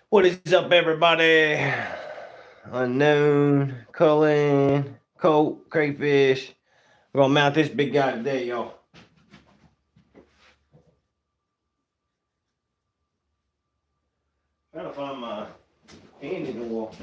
What is up, everybody? Unknown, Cullen, Colt, Crayfish. We're gonna mount this big guy today, y'all. Trying to find my hand in the wall.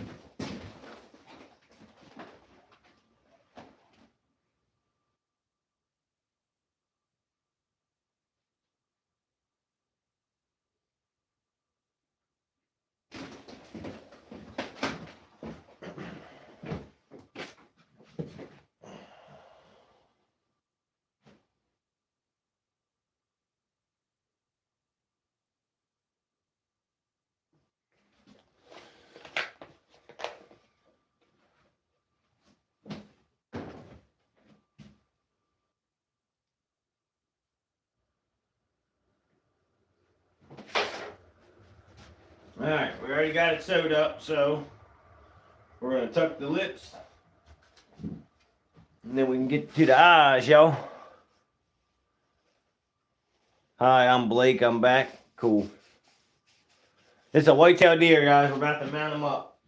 Alright, we already got it sewed up, so we're gonna tuck the lips. And then we can get to the eyes, y'all. Hi, I'm Blake. I'm back. Cool. It's a whitetail deer, guys. We're about to mount him up.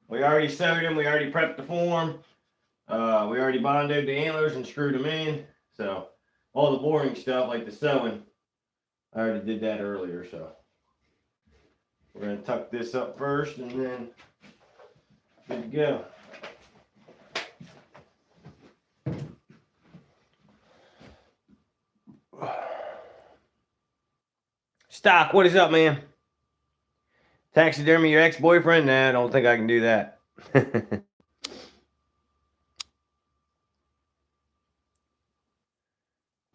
We already sewed him. We already prepped the form. We already bonded the antlers and screwed them in. So all the boring stuff like the sewing, I already did that earlier. So we're going to tuck this up first and then good to go. Stock, what is up, man? Taxidermy your ex-boyfriend? Nah, I don't think I can do that.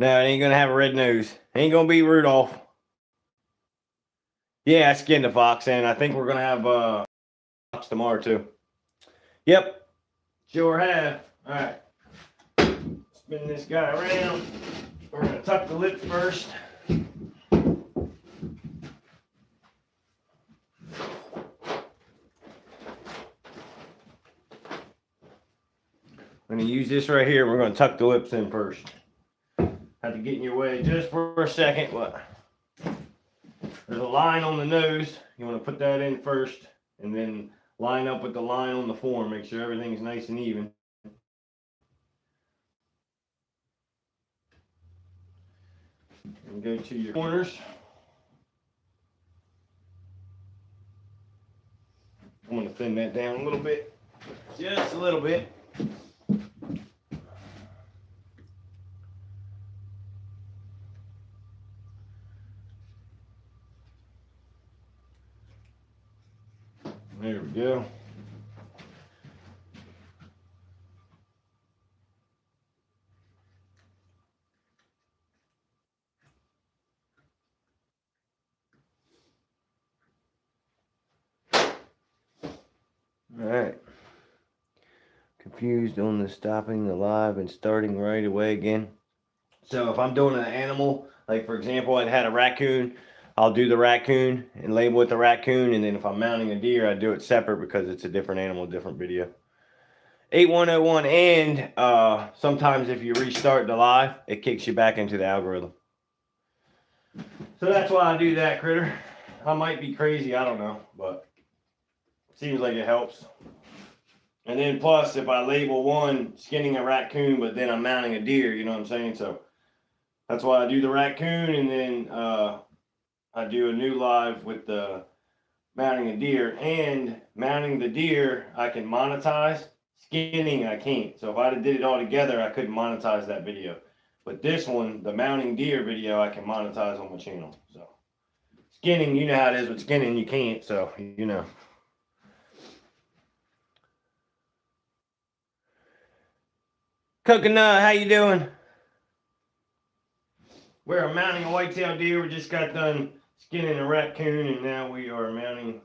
No, it ain't gonna have a red nose. Ain't gonna be Rudolph. Yeah, I skinned a fox, and I think we're gonna have fox tomorrow too. Yep, sure have. All right, spin this guy around. We're gonna tuck the lips first. I'm gonna use this right here. We're gonna tuck the lips in first. Have to get in your way just for a second. What? There's a line on the nose. You want to put that in first, and then line up with the line on the form. Make sure everything's nice and even. And go to your corners. I'm going to thin that down a little bit, just a little bit. There we go. All right. Confused on the stopping the live and starting right away again. So if I'm doing an animal, like for example, I had a raccoon, I'll do the raccoon and label it the raccoon. And then if I'm mounting a deer, I do it separate because it's a different animal, different video. 8101, and sometimes if you restart the live, it kicks you back into the algorithm. So that's why I do that, critter. I might be crazy, I don't know, but it seems like it helps. And then plus, if I label one skinning a raccoon, but then I'm mounting a deer, you know what I'm saying? So that's why I do the raccoon, and then I do a new live with the mounting a deer. And mounting the deer, I can monetize. Skinning, I can't. So if I did it all together, I couldn't monetize that video. But this one, the mounting deer video, I can monetize on my channel. So skinning, you know how it is with skinning, you can't. So you know. Coconut, how you doing? We're mounting a whitetail deer. We just got done skinning a raccoon, and now we are mounting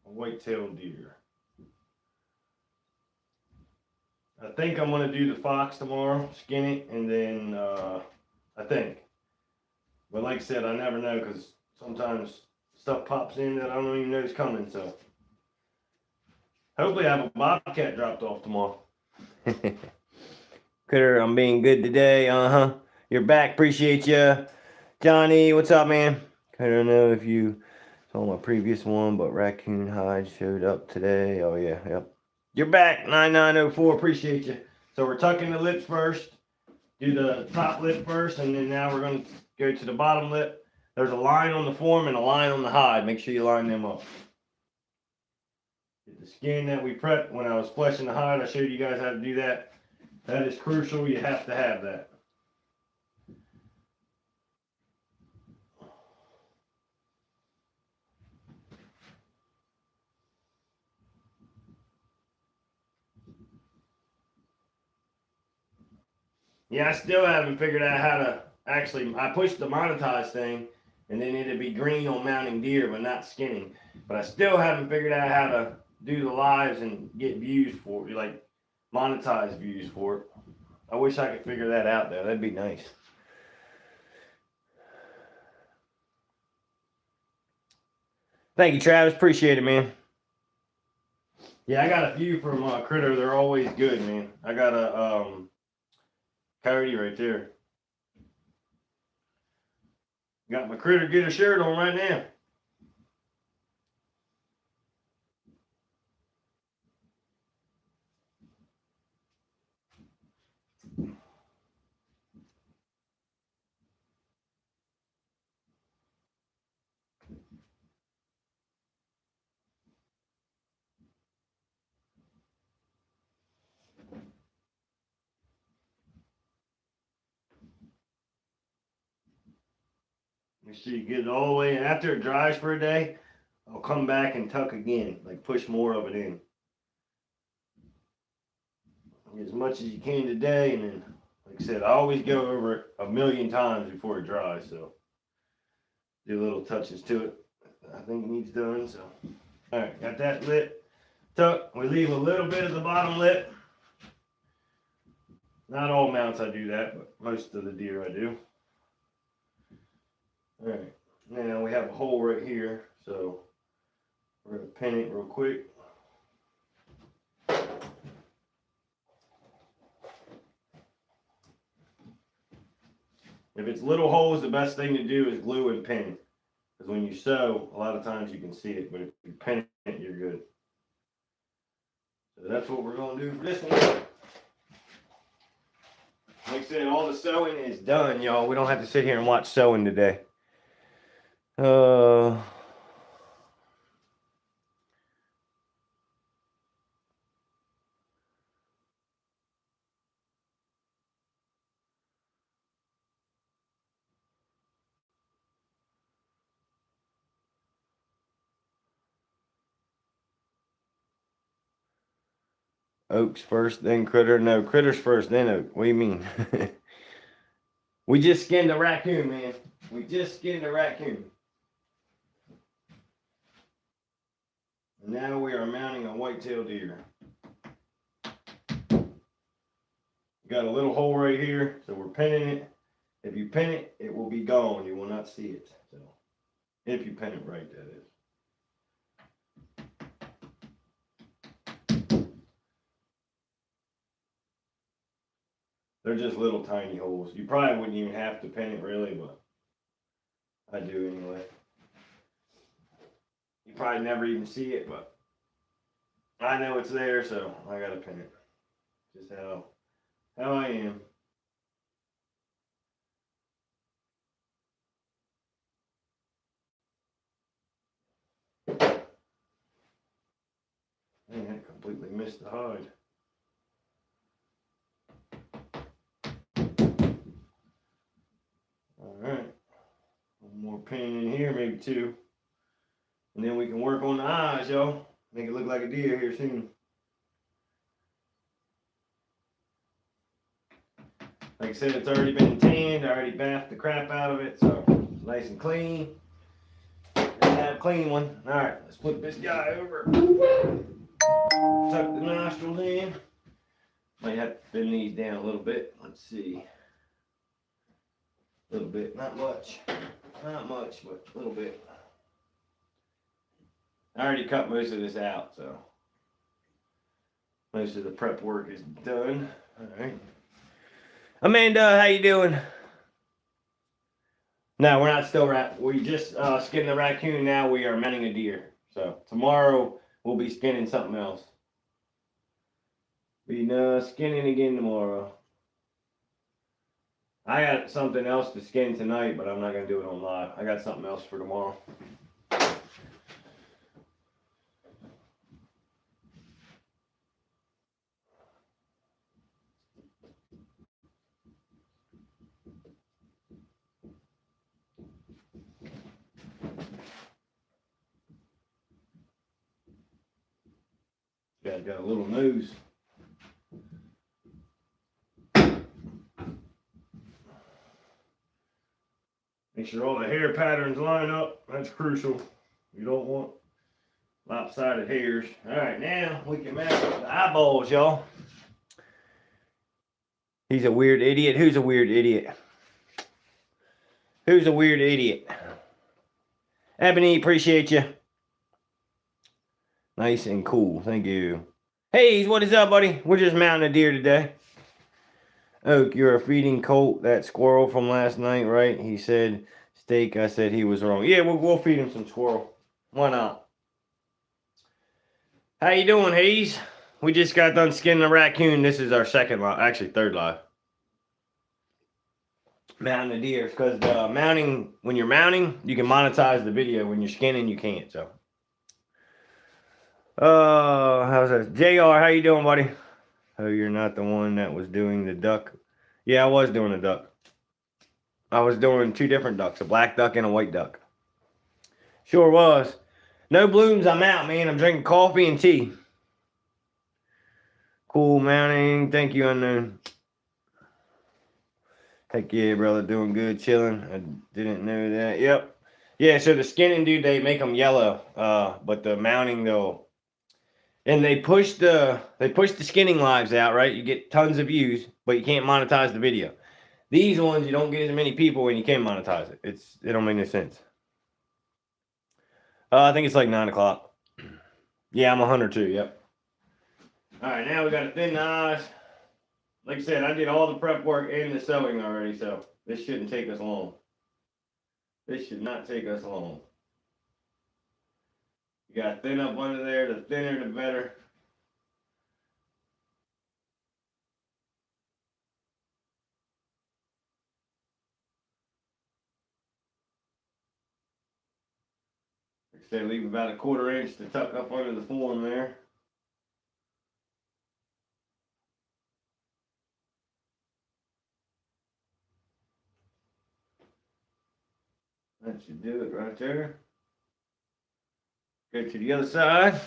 a whitetail deer. I think I'm going to do the fox tomorrow, skin it, and then I think. But like I said, I never know because sometimes stuff pops in that I don't even know is coming. So hopefully I have a bobcat dropped off tomorrow. Critter, I'm being good today. You're back. Appreciate you. Johnny, what's up, man? I don't know if you saw my previous one, but raccoon hide showed up today. Oh yeah, yep. You're back, 9904. Appreciate you. So we're tucking the lips first. Do the top lip first, and then now we're going to go to the bottom lip. There's a line on the form and a line on the hide. Make sure you line them up. Get the skin that we prepped when I was fleshing the hide. I showed you guys how to do that. That is crucial. You have to have that. Yeah, I still haven't figured out how to actually. I pushed the monetize thing, and then it'd be green on mounting deer, but not skinning. But I still haven't figured out how to do the lives and get views for it, like monetize views for it. I wish I could figure that out though. That'd be nice. Thank you, Travis. Appreciate it, man. Yeah, I got a few from Critter. They're always good, man. I got a coyote right there. Got my Critter Getter shirt on right now. Make sure you get it all the way in. After it dries for a day, I'll come back and tuck again, like push more of it in. As much as you can today, and then, like I said, I always go over it a million times before it dries, so do little touches to it. I think it needs done, so. All right, got that lip tuck. We leave a little bit of the bottom lip. Not all mounts I do that, but most of the deer I do. All right, now we have a hole right here, so we're gonna pin it real quick. If it's little holes, the best thing to do is glue and pin. Because when you sew, a lot of times you can see it, but if you pin it, you're good. So that's what we're going to do for this one. Like I said, all the sewing is done, y'all. We don't have to sit here and watch sewing today. Oaks first, then Critter. No, Critter's first, then Oak. What do you mean? We just skinned a raccoon, man. We just skinned a raccoon. And now we are mounting a whitetail deer. Got a little hole right here, so we're pinning it. If you pin it, it will be gone. You will not see it. So, if you pin it right, that is. They're just little tiny holes. You probably wouldn't even have to pin it really, but I do anyway. You probably never even see it, but I know it's there, so I gotta pin it. Just how I am. Man, I completely missed the hide. Alright. One more pin in here, maybe two. And then we can work on the eyes, y'all. Make it look like a deer here soon. Like I said, it's already been tanned. I already bathed the crap out of it, so it's nice and clean. Have a clean one. Alright, let's flip this guy over. Tuck the nostrils in. Might have to bend these down a little bit. Let's see. A little bit, not much. Not much, but a little bit. I already cut most of this out, so most of the prep work is done. All right. Amanda, how you doing? No, we're not still we just skinned the raccoon. Now we are mounting a deer. So tomorrow we'll be skinning something else. Be skinning again tomorrow. I got something else to skin tonight, but I'm not gonna do it on live. I got something else for tomorrow. Got a little nose. Make sure all the hair patterns line up. That's crucial. You don't want lopsided hairs. All right, now we can mount the eyeballs, y'all. He's a weird idiot. Who's a weird idiot? Who's a weird idiot? Ebony, appreciate you. Nice and cool. Thank you. Hey, what is up, buddy? We're just mounting a deer today. Oak, you're a feeding colt that squirrel from last night, right? He said steak. I said he was wrong. Yeah, we'll feed him some squirrel. Why not? How you doing, Hayes? We just got done skinning a raccoon. This is our second live, actually third live. Mounting the deer, because the mounting, when you're mounting, you can monetize the video. When you're skinning, you can't. So, how's that? JR, how you doing, buddy? Oh, you're not the one that was doing the duck. Yeah, I was doing a duck. I was doing two different ducks, a black duck and a white duck. Sure was. No blooms, I'm out, man. I'm drinking coffee and tea. Cool mounting. Thank you, Unknown. Heck yeah, brother. Doing good, chilling. I didn't know that. Yep. Yeah, so the skinning, dude, they make them yellow. But the mounting, though. And they push the skinning lives out, right? You get tons of views, but you can't monetize the video. These ones, you don't get as many people and you can monetize it. It don't make no sense. I think it's like 9 o'clock. Yeah, I'm a hunter too, yep. All right, now we got to thin the eyes. Like I said, I did all the prep work and the sewing already, so this shouldn't take us long. This should not take us long. You got to thin up under there. The thinner, the better. Like I said, leave about a 1/4 inch to tuck up under the form there. That should do it right there. Go to the other side.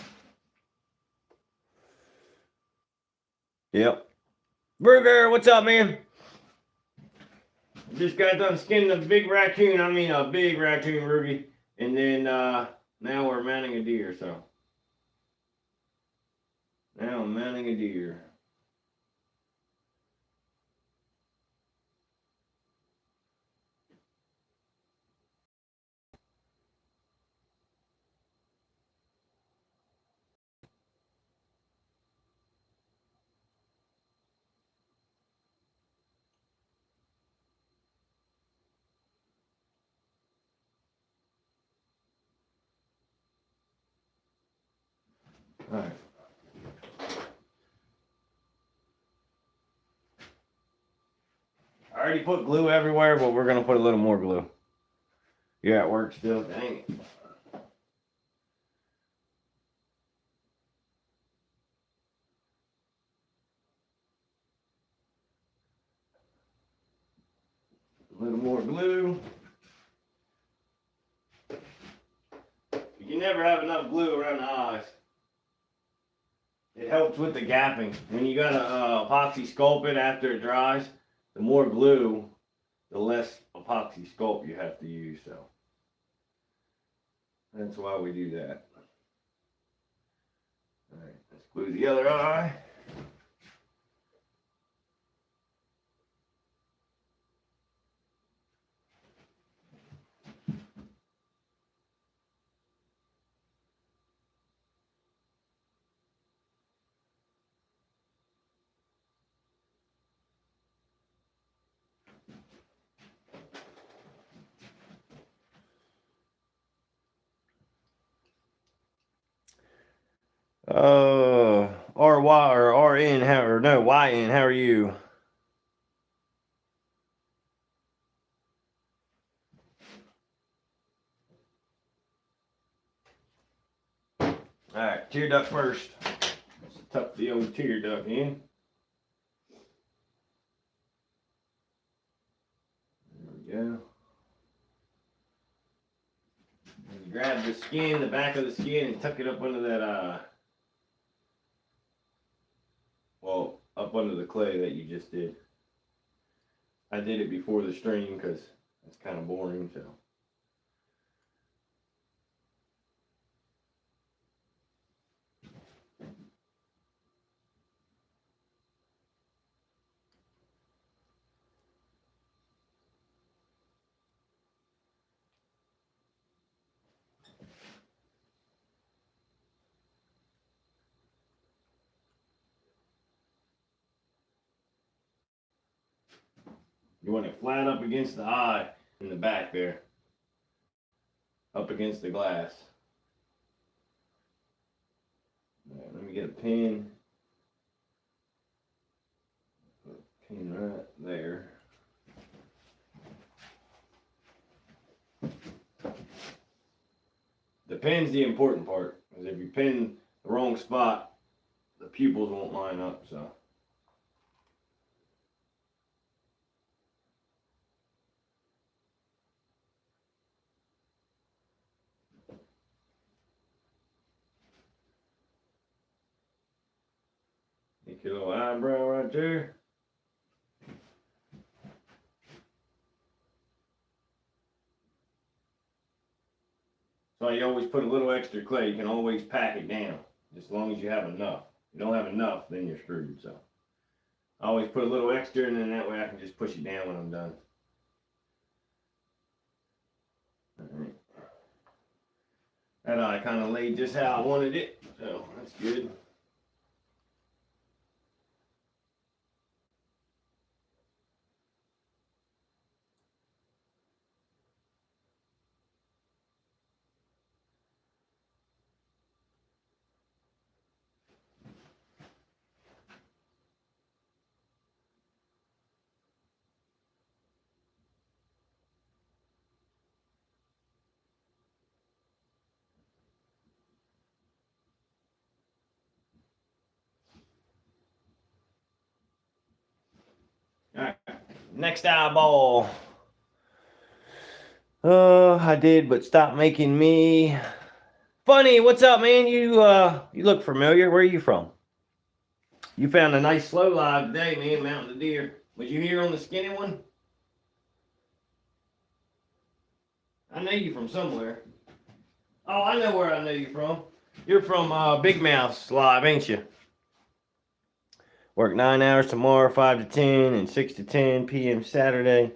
Yep. Burger, what's up, man? Just got done skinning a big raccoon. I mean, a big raccoon, Ruby. And then now we're mounting a deer. So now I'm mounting a deer. All right. I already put glue everywhere, but we're gonna put a little more glue. Yeah, it works still. Dang it. A little more glue. You can never have enough glue around the eyes. It helps with the gapping. When you gotta epoxy sculpt it after it dries, the more glue, the less epoxy sculpt you have to use. So that's why we do that. All right, let's glue the other eye. RY or RN, how, or no, YN, how are you? Alright, tear duct first. Let's tuck the old tear duct in. There we go. And you grab the skin, the back of the skin, and tuck it up under that, well, up under the clay that you just did. I did it before the stream because it's kind of boring, so. You want it flat up against the eye in the back there. Up against the glass. Right, let me get a pin. Put a pin right there. The pin's the important part. Because if you pin the wrong spot, the pupils won't line up, so. Make your little eyebrow right there. So you always put a little extra clay. You can always pack it down, as long as you have enough. If you don't have enough, then you're screwed, so. I always put a little extra, and then that way I can just push it down when I'm done. Alright. That eye kind of laid just how I wanted it, so that's good. Alright, next eyeball. I did, but stop making me funny. What's up, man? You look familiar. Where are you from? You found a nice slow live today, man, mounting the deer. Was you here on the skinny one? I know you from somewhere. Oh, I know where I know you from. You're from Big Mouth's live, ain't you? Work 9 hours tomorrow, 5 to 10, and 6 to 10 p.m. Saturday.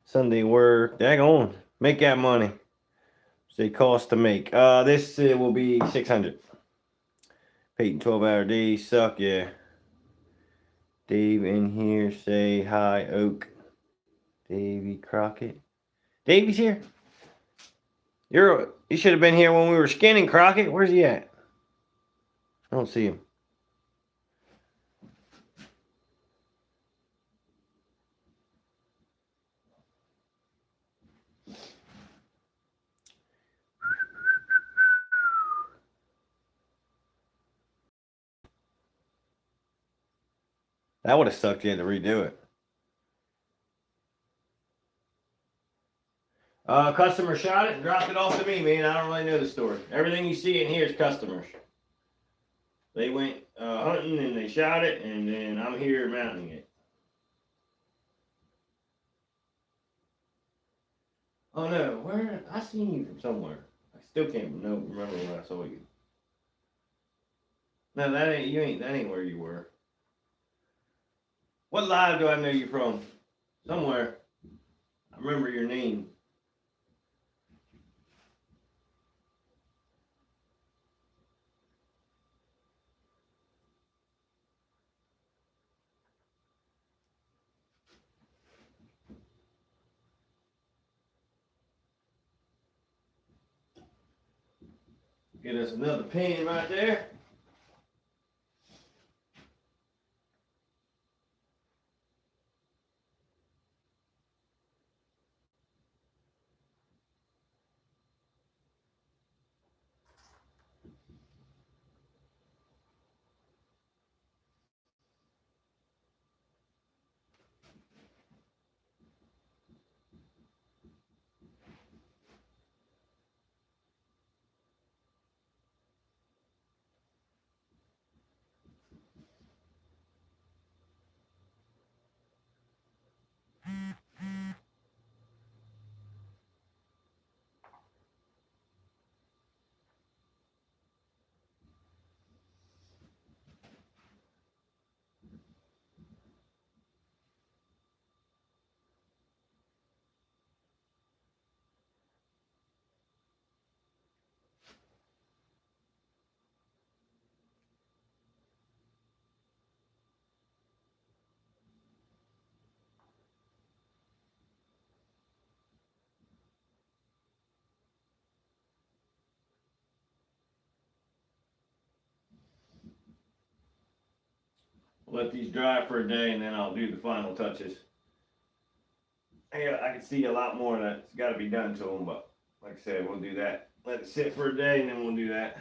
Sunday work. Daggone. Make that money. Say cost to make. This will be 600. Paid 12-hour days. Suck, yeah. Dave in here. Say hi, Oak. Davey Crockett. Davey's here. You should have been here when we were skinning Crockett. Where's he at? I don't see him. That would have sucked. You had to redo it. Customer shot it and dropped it off to me, man. I don't really know the story. Everything you see in here is customers. They went hunting and they shot it, and then I'm here mounting it. Oh no, where I seen you from somewhere. I still can't remember where I saw you. No, that ain't you. Ain't that ain't where you were? What live do I know you from? Somewhere. I remember your name. Get us another pin right there. let these dry for a day, and then I'll do the final touches. I can see a lot more that's got to be done to them, but like I said, we'll do that. Let it sit for a day, and then we'll do that.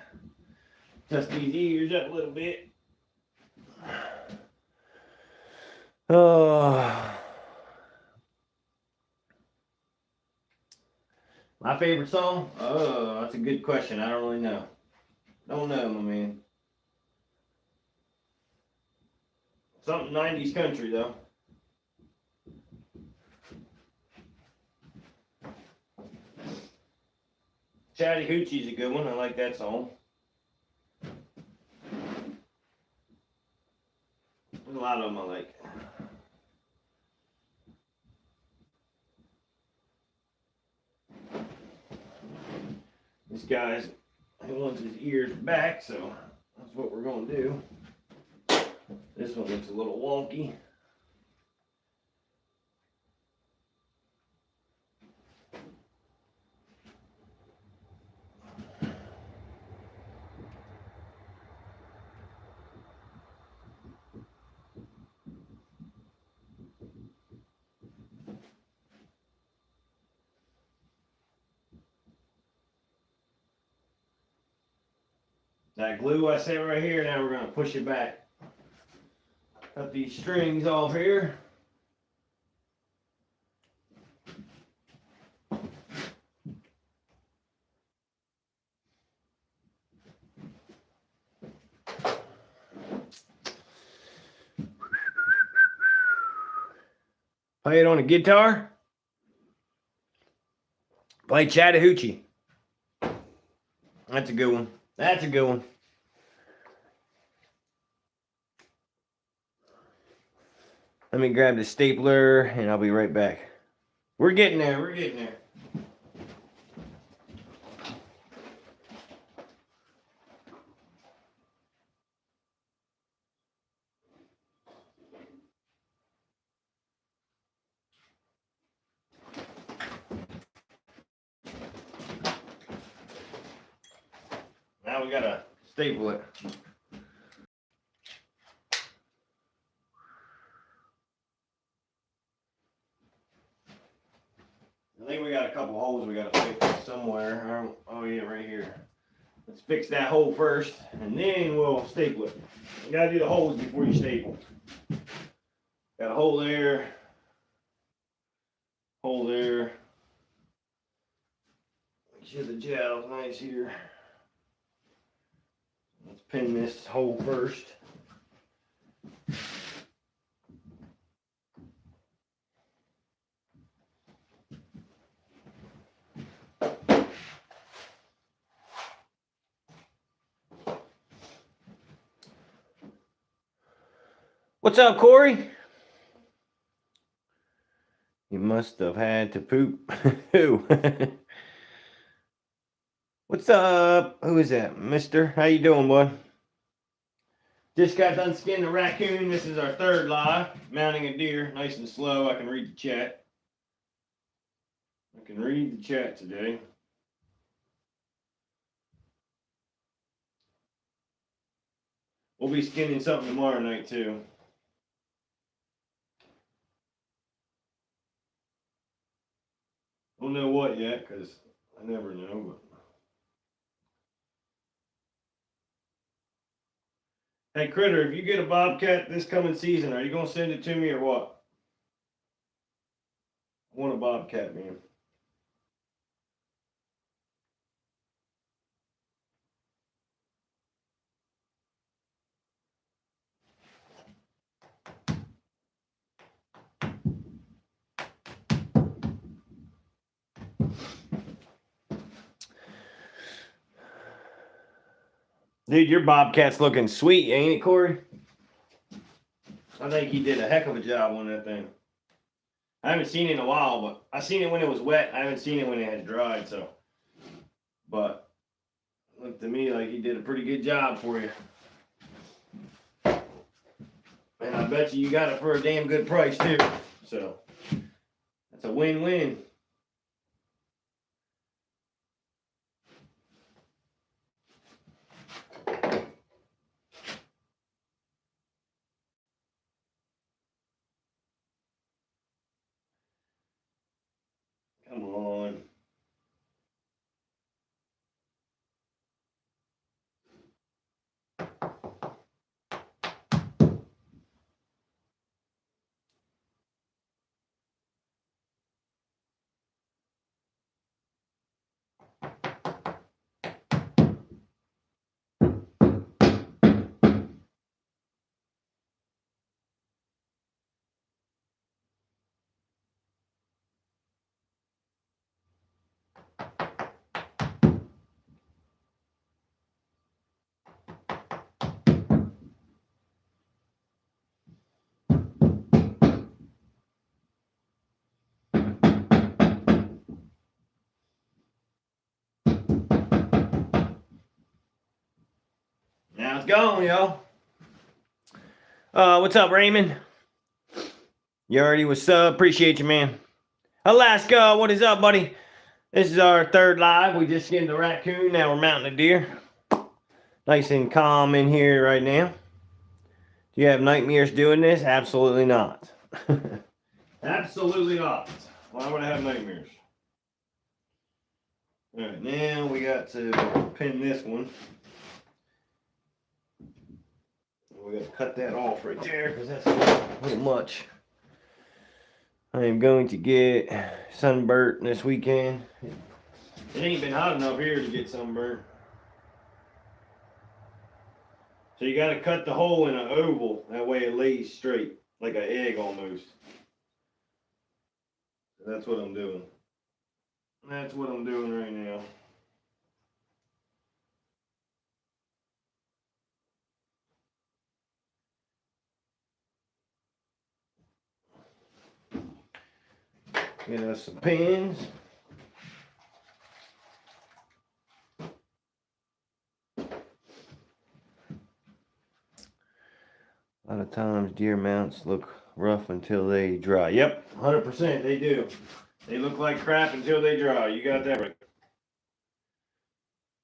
Dust these ears up a little bit. Oh. My favorite song? Oh, that's a good question. I don't really know. Don't know, my man. Something 90s country, though. Chattahoochee's a good one. I like that song. There's a lot of them I like. This guy's, he wants his ears back, so that's what we're going to do. This one looks a little wonky. That glue I set right here, now we're going to push it back. Cut these strings off here. Play it on a guitar. Play Chattahoochee. That's a good one. That's a good one. Let me grab the stapler and I'll be right back. We're getting there. We're getting there. Now we gotta staple it. I think we got a couple holes we gotta fix somewhere. Oh yeah, right here. Let's fix that hole first, and then we'll staple it. You gotta do the holes before you staple. Got a hole there. Hole there. Make sure the jowl's nice here. Let's pin this hole first. What's up, Corey? You must have had to poop. Who? What's up? Who is that, mister? How you doing, bud? Just got done skinning a raccoon. This is our third live. Mounting a deer. Nice and slow. I can read the chat. I can read the chat today. We'll be skinning something tomorrow night, too. Don't know what yet, because I never know. But hey, Critter, if you get a bobcat this coming season, are you going to send it to me or what? I want a bobcat, man. Dude, your bobcat's looking sweet, ain't it, Corey? I think he did a heck of a job on that thing. I haven't seen it in a while, but I seen it when it was wet. I haven't seen it when it had dried, so. But it looked to me like he did a pretty good job for you. And I bet you got it for a damn good price, too. So, that's a win-win. Come on. Now it's gone, y'all. What's up, Raymond? You already was appreciate you, man. Alaska, what is up, buddy? This is our third live. We just skinned the raccoon. Now we're mounting a deer. Nice and calm in here right now. Do you have nightmares doing this? Absolutely not. Absolutely not. Why would I have nightmares? All right, now we got to pin this one. We got to cut that off right there because that's a little much. I am going to get sunburnt this weekend. It ain't been hot enough here to get sunburnt. So you got to cut the hole in an oval. That way it lays straight, like an egg almost. That's what I'm doing. That's what I'm doing right now. Get us some pins. A lot of times deer mounts look rough until they dry. Yep, 100% they do. They look like crap until they dry. You got that right.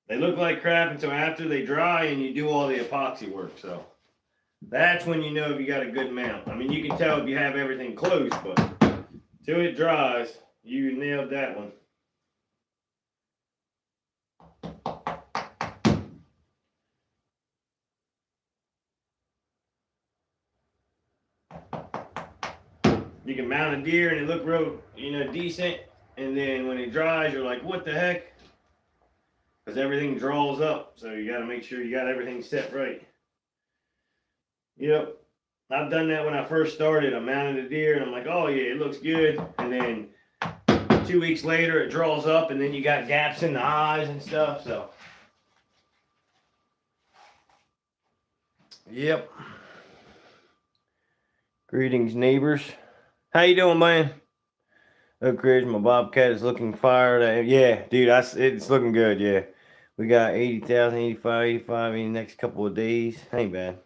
They look like crap until after they dry and you do all the epoxy work. So that's when you know if you got a good mount. I mean, you can tell if you have everything close, but till it dries, you nailed that one. You can mount a deer and it look real, decent. And then when it dries, you're like, what the heck? Because everything draws up. So you got to make sure you got everything set right. Yep. I've done that when I first started. I mounted a deer and I'm like, oh yeah, it looks good. And then 2 weeks later, it draws up and then you got gaps in the eyes and stuff. So, yep. Greetings, neighbors. How you doing, man? Oak Ridge, my bobcat is looking fired. Yeah, dude, it's looking good. Yeah, we got 80,000, 85 in the next couple of days. Ain't bad.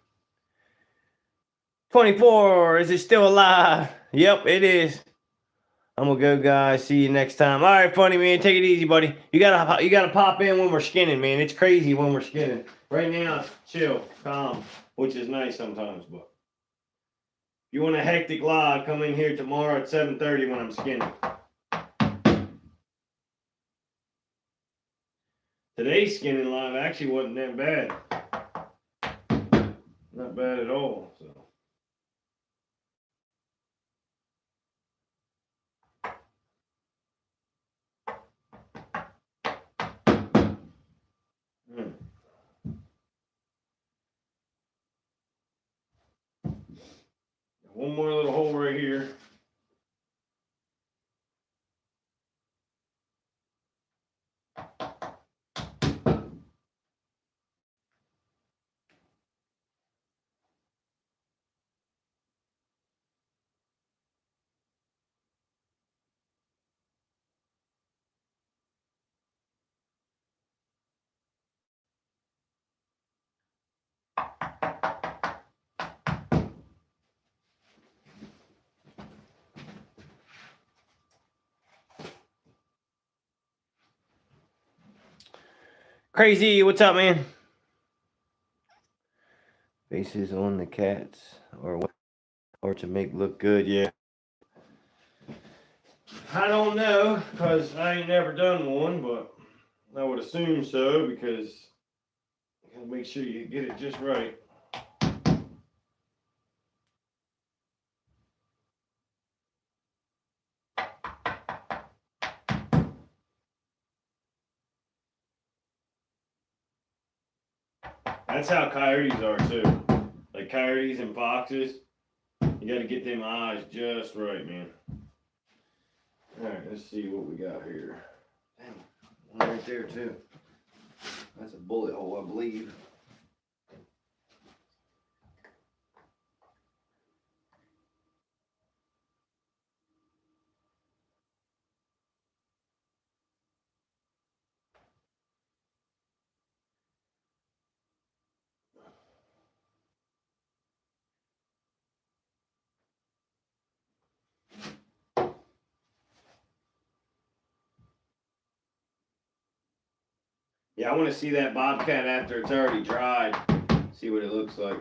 24. Is it still alive? Yep, it is. I'm gonna go, guys. See you next time. All right, funny man. Take it easy, buddy. You gotta pop in when we're skinning, man. It's crazy when we're skinning. Right now, it's chill, calm, which is nice sometimes. But if you want a hectic live, come in here tomorrow at 7:30 when I'm skinning. Today's skinning live actually wasn't that bad. Not bad at all. So. One more little hole right here. Crazy, what's up, man? Faces on the cats or what? Or to make look good, yeah. I don't know, because I ain't never done one, but I would assume so, because you gotta make sure you get it just right. That's how coyotes are too. Like coyotes and foxes, you gotta get them eyes just right, man. Alright, let's see what we got here. Damn, one right there too. That's a bullet hole, I believe. Yeah, I want to see that bobcat after it's already dried. See what it looks like.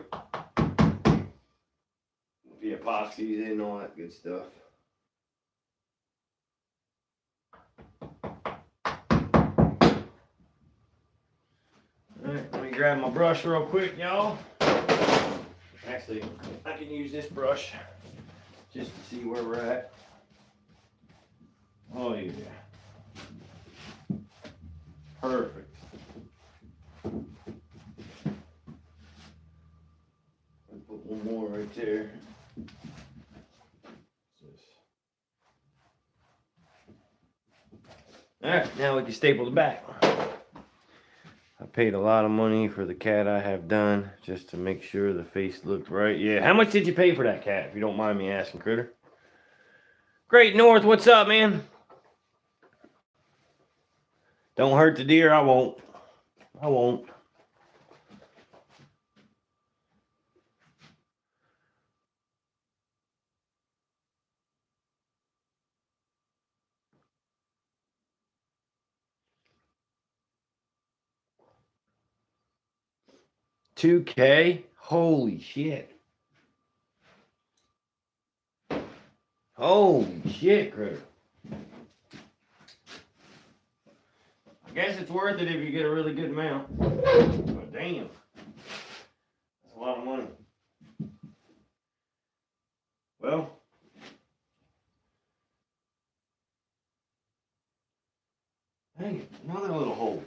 The epoxies and all that good stuff. Alright, let me grab my brush real quick, y'all. Actually, I can use this brush just to see where we're at. Oh yeah. Perfect. I'll put one more right there. Alright, now we can staple the back. I paid a lot of money for the cat I have done just to make sure the face looked right. Yeah, how much did you pay for that cat, if you don't mind me asking, Critter? Great North, what's up, man? Don't hurt the deer, I won't. I won't. $2K? Holy shit. Holy shit, Critter. I guess it's worth it if you get a really good mount. But damn. That's a lot of money. Well. Hey, another little hole.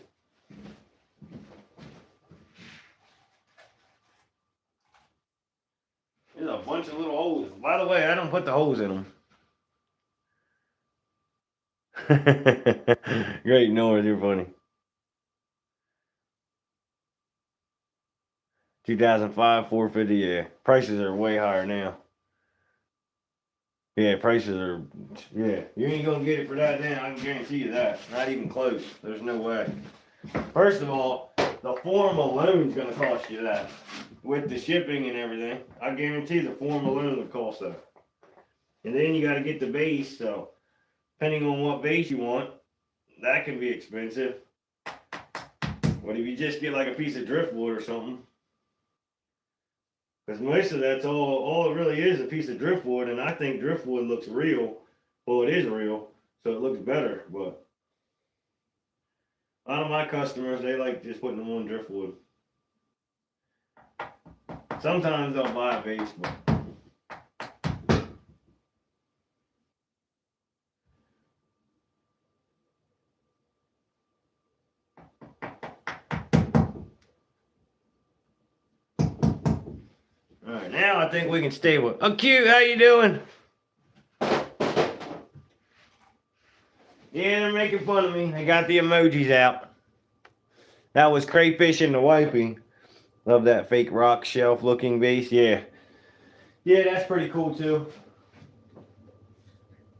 There's a bunch of little holes. By the way, I don't put the holes in them. Great North, you're funny. 2005, 450, yeah. Prices are way higher now. Yeah, prices are, yeah. You ain't gonna get it for that now, I can guarantee you that. Not even close. There's no way. First of all, the form alone is gonna cost you that. With the shipping and everything, I guarantee the form alone would cost that. And then you gotta get the base, so depending on what base you want, that can be expensive. But if you just get like a piece of driftwood or something, because most of that's all it really is a piece of driftwood, and I think driftwood looks real. Well, it is real, so it looks better. But a lot of my customers, they like just putting them on driftwood. Sometimes they'll buy a base, but all right, now I think we can stay with. Oh, cute. How you doing? Yeah, they're making fun of me. They got the emojis out. That was crayfish in the wiping. Love that fake rock shelf looking base. Yeah. Yeah, that's pretty cool too.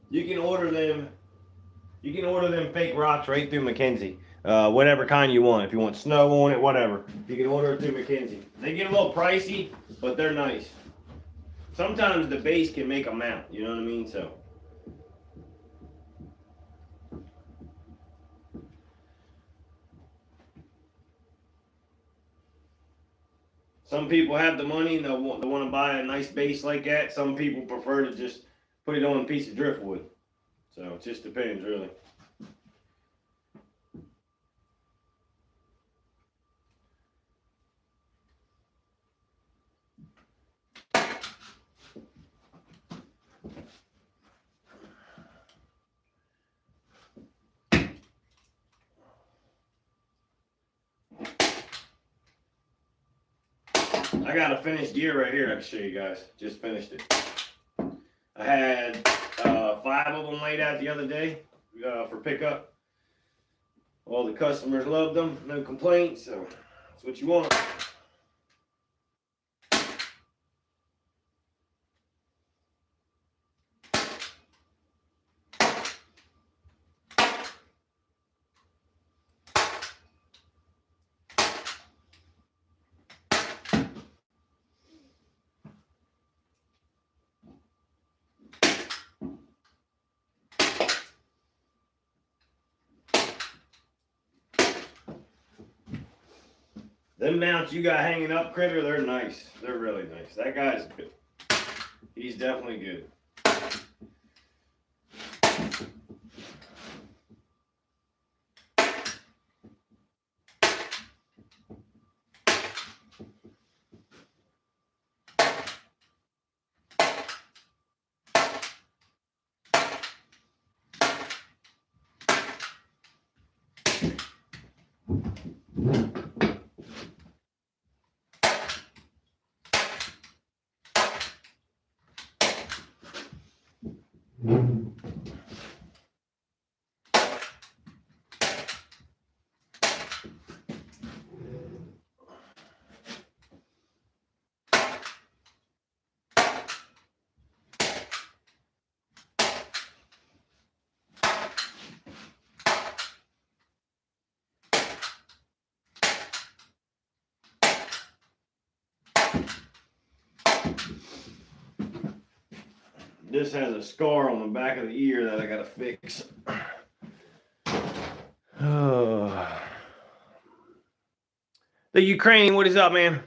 You can order them. You can order them fake rocks right through Mackenzie. Whatever kind you want. If you want snow on it, whatever. You can order it through Mackenzie. They get a little pricey, but they're nice. Sometimes the base can make a mount. You know what I mean? So. Some people have the money and they want to buy a nice base like that. Some people prefer to just put it on a piece of driftwood. So it just depends, really. I got a finished deer right here I can show you guys. Just finished it. I had 5 of them laid out the other day for pickup. All the customers loved them, no complaints, so that's what you want. Them mounts you got hanging up, Critter, they're nice. They're really nice. That guy's good. He's definitely good. This has a scar on the back of the ear that I gotta fix. The Ukraine, what is up, man?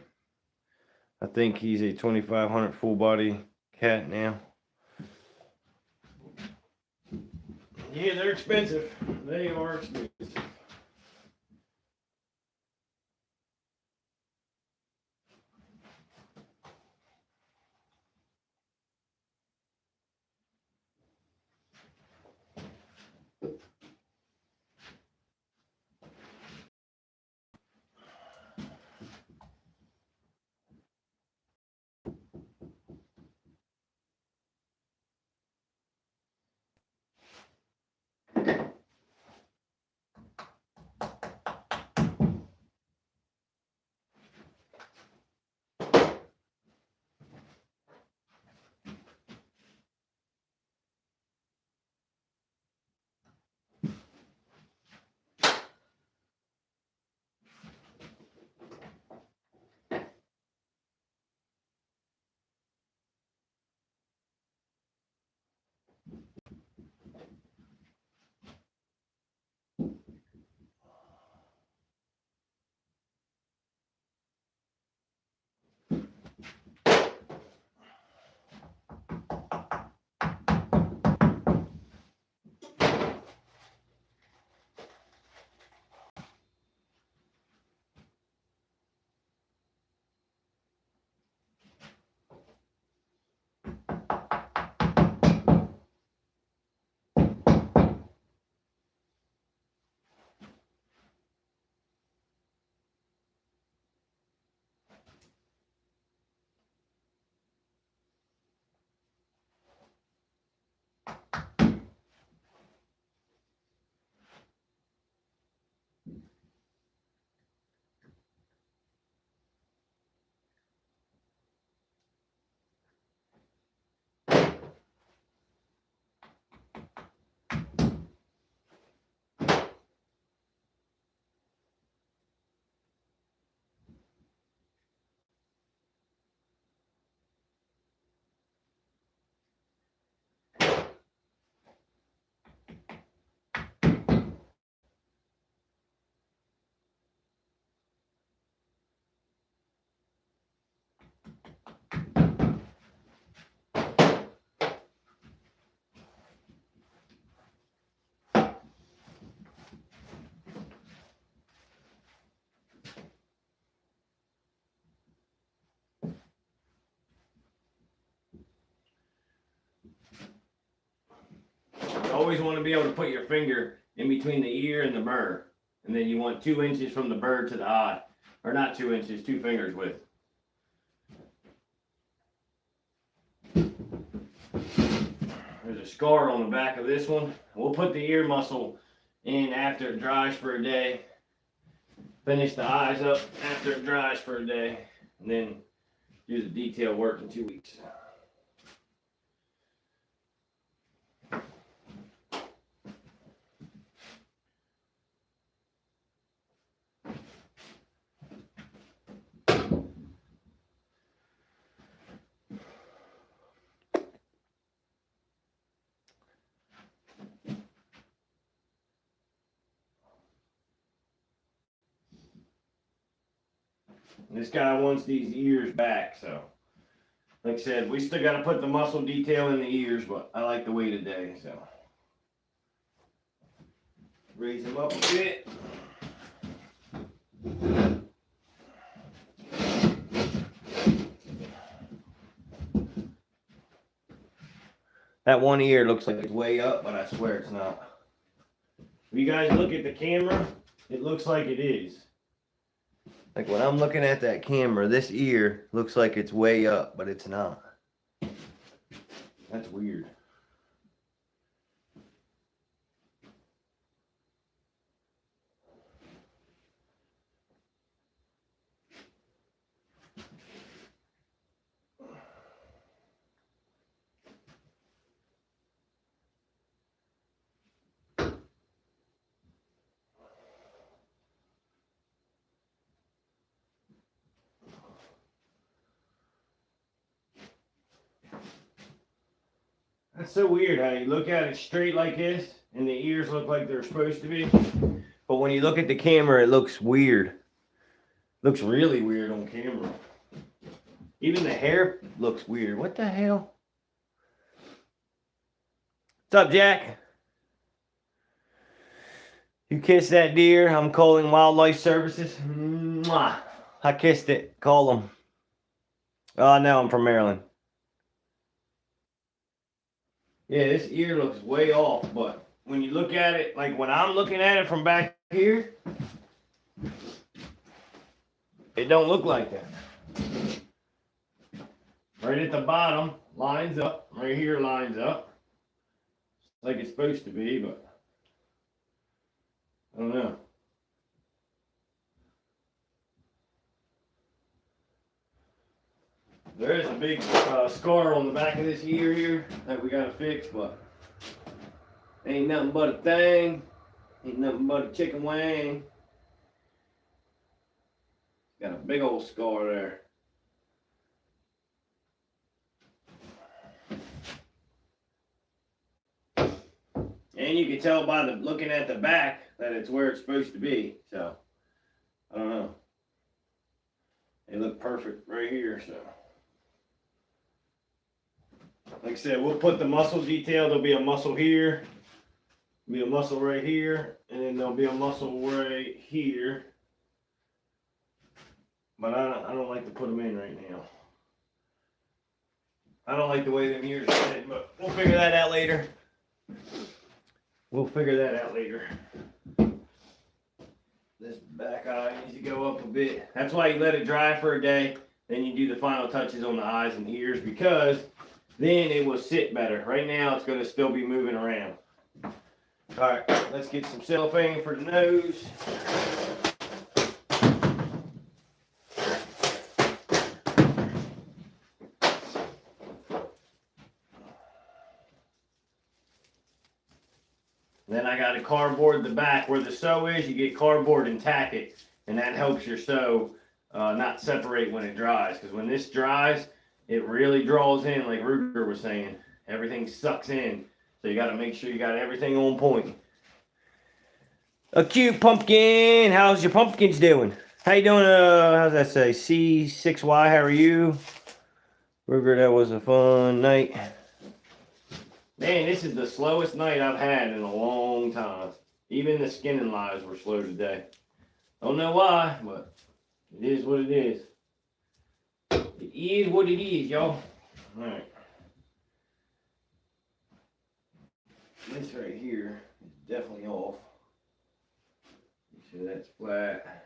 I think he's a 2,500 full body cat now. Yeah, they're expensive. They are expensive. always want to be able to put your finger in between the ear and the burr. And then you want 2 inches from the burr to the eye. Or not 2 inches, 2 fingers width. There's a scar on the back of this one. We'll put the ear muscle in after it dries for a day. Finish the eyes up after it dries for a day. And then do the detail work in 2 weeks. This guy wants these ears back, so like I said, we still got to put the muscle detail in the ears, but I like the way today, so raise them up a bit. That one ear looks like it's way up, but I swear it's not. If you guys look at the camera, it looks like it is. Like when I'm looking at that camera, this ear looks like it's way up, but it's not. That's weird. That's so weird how you look at it straight like this and the ears look like they're supposed to be. But when you look at the camera, it looks weird. Looks really weird on camera. Even the hair looks weird. What the hell? What's up, Jack? You kissed that deer. I'm calling Wildlife Services. Mwah. I kissed it. Call them. Oh, no, I'm from Maryland. Yeah, this ear looks way off, but when you look at it, like when I'm looking at it from back here, it don't look like that. Right at the bottom, lines up. Right here lines up. Like it's supposed to be, but I don't know. There is a big scar on the back of this ear here that we gotta fix, but ain't nothing but a thing. Ain't nothing but a chicken wing. Got a big old scar there. And you can tell by the looking at the back that it's where it's supposed to be. So I don't know. They look perfect right here, so. Like I said, we'll put the muscle detail. There'll be a muscle here, be a muscle right here, and then there'll be a muscle right here. But I don't like to put them in right now. I don't like the way them ears are sitting, but we'll figure that out later. We'll figure that out later. This back eye needs to go up a bit. That's why you let it dry for a day. Then you do the final touches on the eyes and ears, because then it will sit better. Right now it's going to still be moving around. Alright, let's get some cellophane for the nose. Then I got to cardboard the back where the sew is. You get cardboard and tack it, and that helps your sew not separate when it dries. Because when this dries, it really draws in, like Ruger was saying. Everything sucks in, so you got to make sure you got everything on point. A cute pumpkin. How's your pumpkins doing? How you doing? How's that say? C6Y. How are you, Ruger? That was a fun night. Man, this is the slowest night I've had in a long time. Even the skinning lives were slow today. Don't know why, but it is what it is. It is what it is, y'all. Alright. This right here is definitely off. Make sure that's flat.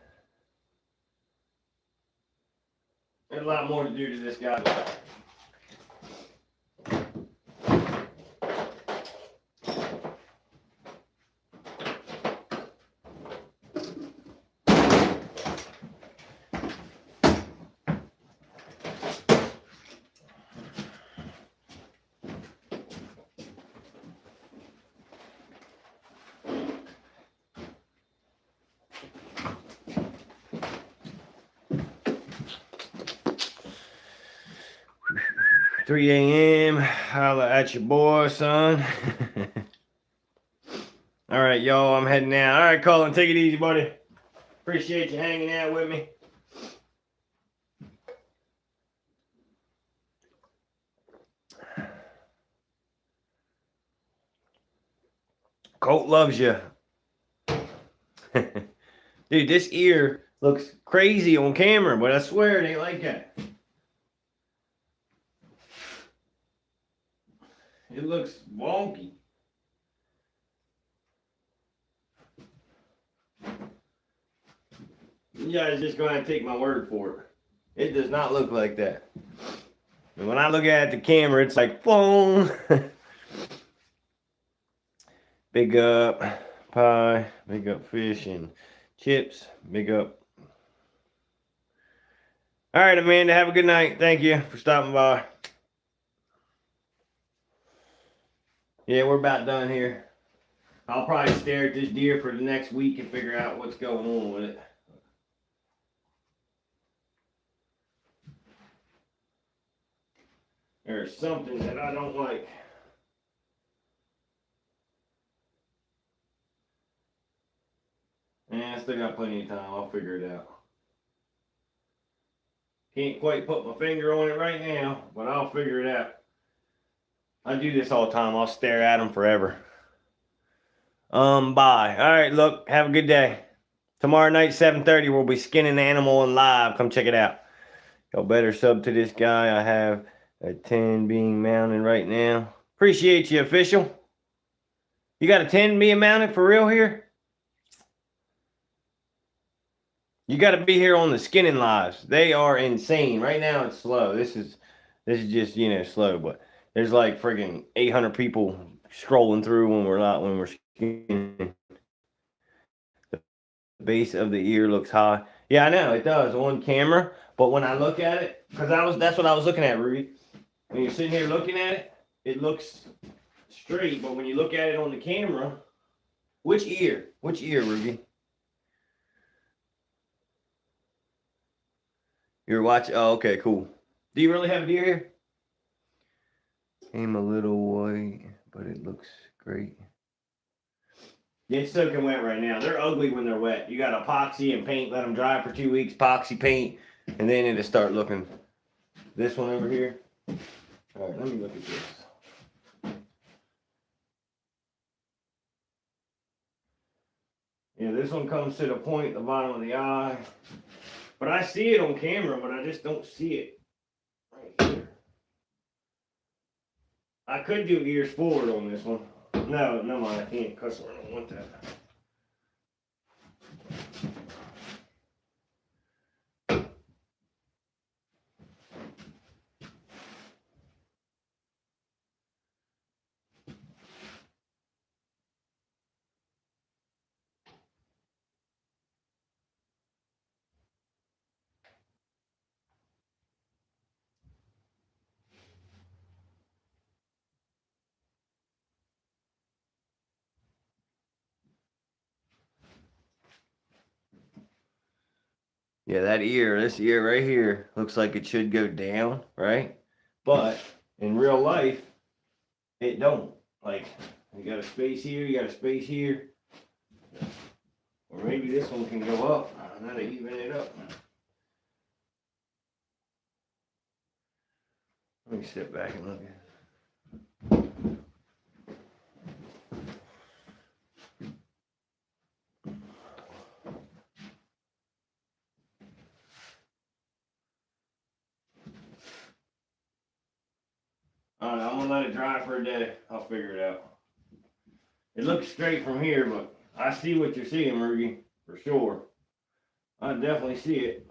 There's a lot more to do to this guy. 3 a.m. Holla at your boy, son. All right, y'all, I'm heading out. All right, Colin, take it easy, buddy. Appreciate you hanging out with me. Colt loves you. Dude, this ear looks crazy on camera, but I swear it ain't like that. It looks wonky. You guys just gonna have to take my word for it. It does not look like that. And when I look at the camera, it's like, boom. Big up pie, big up fish and chips, big up. All right, Amanda, have a good night. Thank you for stopping by. Yeah, we're about done here. I'll probably stare at this deer for the next week and figure out what's going on with it. There's something that I don't like. I still got plenty of time. I'll figure it out. Can't quite put my finger on it right now, but I'll figure it out. I do this all the time. I'll stare at them forever. Bye. All right, look, have a good day. Tomorrow night, 7:30, we'll be skinning the animal on live. Come check it out. Y'all better sub to this guy. I have a 10 being mounted right now. Appreciate you, official. You got a 10 being mounted for real here? You got to be here on the skinning lives. They are insane. Right now it's slow. This is just, you know, slow, but there's like friggin' 800 people scrolling through when we're skinning. The base of the ear looks high. Yeah, I know it does on camera, but when I look at it, that's what I was looking at, Ruby. When you're sitting here looking at it, it looks straight, but when you look at it on the camera, which ear? Which ear, Ruby? You're watching. Oh, okay, cool. Do you really have a deer here? Came a little white, but it looks great. It's soaking wet right now. They're ugly when they're wet. You got epoxy and paint. Let them dry for 2 weeks. Epoxy paint, and then it'll start looking. This one over here. All right, let me look at this. Yeah, this one comes to the point at the bottom of the eye. But I see it on camera, but I just don't see it right here. I could do ears forward on this one. No, no, I can't because I don't want that. Yeah, this ear right here, looks like it should go down, right? But in real life, it don't. Like, you got a space here, you got a space here. Or maybe this one can go up. That'll even it up. Let me step back and look at it. Alright, I'm gonna let it dry for a day. I'll figure it out. It looks straight from here, but I see what you're seeing, Rugy, for sure. I definitely see it.